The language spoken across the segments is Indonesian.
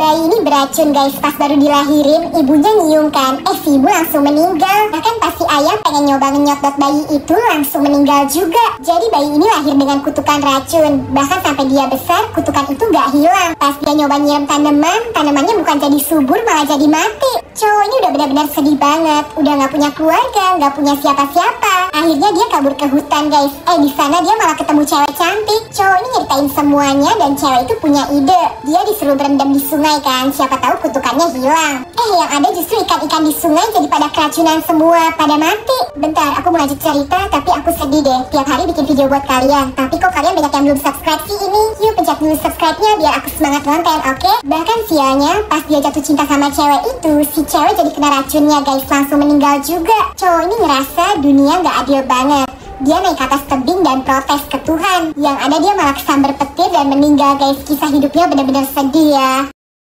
Bayi ini beracun guys, pas baru dilahirin ibunya nyium kan, si ibu langsung meninggal. Bahkan pas si ayah pengen nyoba ngenyodot bayi itu langsung meninggal juga. Jadi bayi ini lahir dengan kutukan racun. Bahkan sampai dia besar kutukan itu gak hilang. Pas dia nyoba nyiram tanaman, tanamannya bukan jadi subur malah jadi mati. Cowok ini udah benar-benar sedih banget, udah gak punya keluarga, gak punya siapa-siapa. Akhirnya dia kabur ke hutan guys. Di sana dia malah ketemu cewek cantik. Cowok ini nyeritain semuanya dan cewek itu punya ide. Dia disuruh berendam di sungai kan, siapa tahu kutukannya hilang. Yang ada justru ikan-ikan di sungai jadi pada keracunan semua, pada mati. Bentar, aku mau lanjut cerita, tapi aku sedih deh. Tiap hari bikin video buat kalian, tapi kok kalian banyak yang belum subscribe sih ini? Yuk pencet dulu subscribe-nya biar aku semangat konten, oke? Bahkan sialnya, pas dia jatuh cinta sama cewek itu, si cewek jadi kena racunnya guys, langsung meninggal juga. Cowok ini ngerasa dunia gak adil banget. Dia naik ke atas tebing dan protes ke Tuhan. Yang ada dia malah kesambar petir dan meninggal guys. Kisah hidupnya benar-benar sedih ya.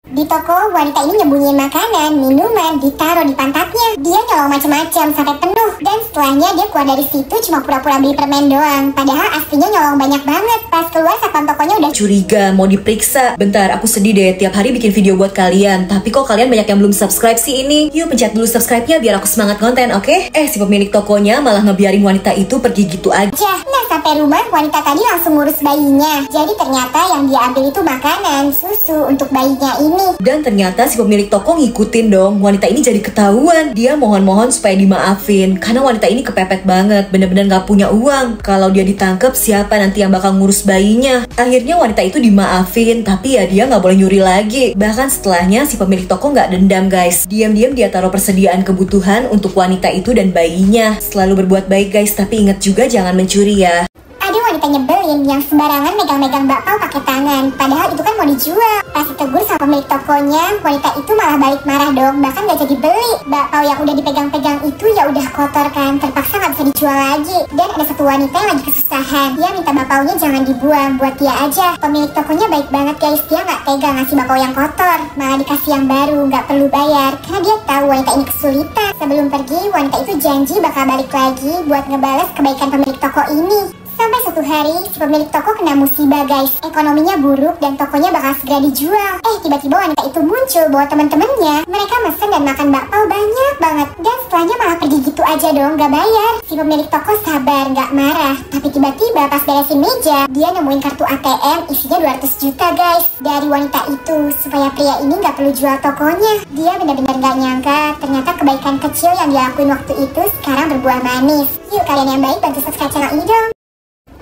Di toko, wanita ini nyembunyiin makanan, minuman, ditaruh di pantatnya. Dia nyolong macam-macam sampai penuh. Dan setelahnya dia keluar dari situ cuma pura-pura beli permen doang. Padahal aslinya nyolong banyak banget. Pas keluar satpam tokonya udah curiga, mau diperiksa. Bentar, aku sedih deh, tiap hari bikin video buat kalian. Tapi kok kalian banyak yang belum subscribe sih ini? Yuk pencet dulu subscribe-nya biar aku semangat konten, oke? Si pemilik tokonya malah ngebiarin wanita itu pergi gitu aja. Nah, sampai rumah wanita tadi langsung ngurus bayinya. Jadi ternyata yang dia ambil itu makanan, susu untuk bayinya ini. Dan ternyata si pemilik toko ngikutin dong. Wanita ini jadi ketahuan. Dia mohon-mohon supaya dimaafin karena wanita ini kepepet banget, bener-bener gak punya uang. Kalau dia ditangkap, siapa nanti yang bakal ngurus bayinya? Akhirnya wanita itu dimaafin, tapi ya dia gak boleh nyuri lagi. Bahkan setelahnya si pemilik toko gak dendam guys. Diam-diam dia taruh persediaan kebutuhan untuk wanita itu dan bayinya. Selalu berbuat baik guys, tapi ingat juga jangan mencuri ya. Ada wanita nyebelin yang sembarangan megang-megang bakpao pakai tangan, padahal itu kan mau dijual. Pas ditegur sama pemilik tokonya, wanita itu malah balik marah dong, bahkan gak jadi beli. Bakpao yang udah dipegang-pegang itu ya udah kotor kan, terpaksa gak bisa dijual lagi. Dan ada satu wanita yang lagi kesusahan, dia minta bakpaonya jangan dibuang, buat dia aja. Pemilik tokonya baik banget guys, dia gak tega ngasih bakpao yang kotor, malah dikasih yang baru, gak perlu bayar, karena dia tahu wanita ini kesulitan. Sebelum pergi, wanita itu janji bakal balik lagi buat ngebales kebaikan pemilik toko ini. Sampai suatu hari, si pemilik toko kena musibah guys. Ekonominya buruk dan tokonya bakal segera dijual. Tiba-tiba wanita itu muncul bawa teman-temannya. Mereka mesen dan makan bakpao banyak banget. Dan setelahnya malah pergi gitu aja dong, gak bayar. Si pemilik toko sabar, gak marah. Tapi tiba-tiba pas beresin meja, dia nemuin kartu ATM isinya 200 juta guys. Dari wanita itu, supaya pria ini gak perlu jual tokonya. Dia benar-benar gak nyangka, ternyata kebaikan kecil yang dia lakuin waktu itu sekarang berbuah manis. Yuk kalian yang baik bantu subscribe channel ini dong.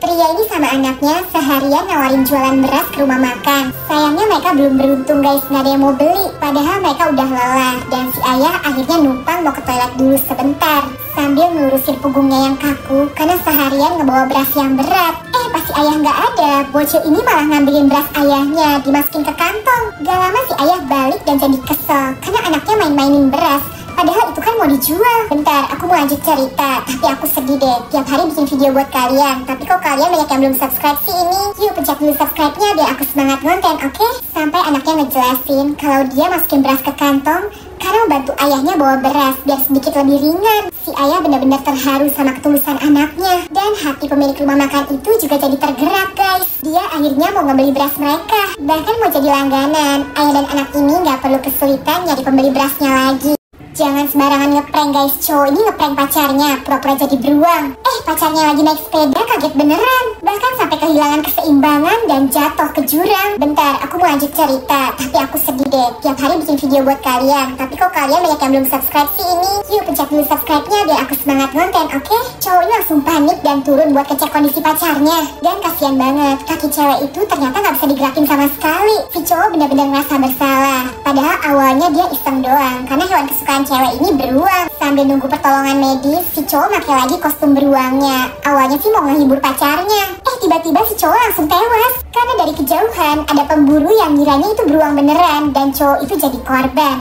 Pria ini sama anaknya seharian nawarin jualan beras ke rumah makan. Sayangnya mereka belum beruntung guys, nggak ada yang mau beli. Padahal mereka udah lelah dan si ayah akhirnya numpang mau ke toilet dulu sebentar sambil ngelurusin punggungnya yang kaku karena seharian ngebawa beras yang berat. Pas si ayah nggak ada, bocil ini malah ngambilin beras ayahnya dimasukin ke kantong. Gak lama si ayah balik dan jadi kesel karena anaknya main-mainin beras. Padahal itu kan mau dijual. Bentar, aku mau lanjut cerita, tapi aku sedih deh. Tiap hari bikin video buat kalian, tapi kok kalian banyak yang belum subscribe sih ini? Yuk pencet dulu subscribe-nya biar aku semangat konten, oke? Sampai anaknya ngejelasin kalau dia masukin beras ke kantong karena membantu ayahnya bawa beras biar sedikit lebih ringan. Si ayah benar-benar terharu sama ketulusan anaknya. Dan hati pemilik rumah makan itu juga jadi tergerak guys. Dia akhirnya mau ngebeli beras mereka, bahkan mau jadi langganan. Ayah dan anak ini gak perlu kesulitan nyari pembeli berasnya lagi. Jangan sembarangan ngeprank guys, cowok ini ngeprank pacarnya, pura-pura jadi beruang. Pacarnya lagi naik sepeda kaget beneran. Bahkan sampai kehilangan keseimbangan dan jatuh ke jurang. Bentar, aku mau lanjut cerita, tapi aku sedih deh. Tiap hari bikin video buat kalian, tapi kok kalian banyak yang belum subscribe sih ini? Yuk pencet dulu subscribe-nya biar aku semangat konten, oke? Cowok ini langsung panik dan turun buat ngecek kondisi pacarnya. Dan kasihan banget, kaki cewek itu ternyata gak bisa digerakin sama sekali. Si cowok benar-benar ngerasa bersalah. Padahal awalnya dia iseng doang, karena hewan kesukaan cewek ini beruang. Sambil nunggu pertolongan medis, si cowok pakai lagi kostum beruangnya. Awalnya sih mau ngehibur pacarnya. Tiba-tiba si cowok langsung tewas. Karena dari kejauhan ada pemburu yang ngiranya itu beruang beneran dan cowok itu jadi korban.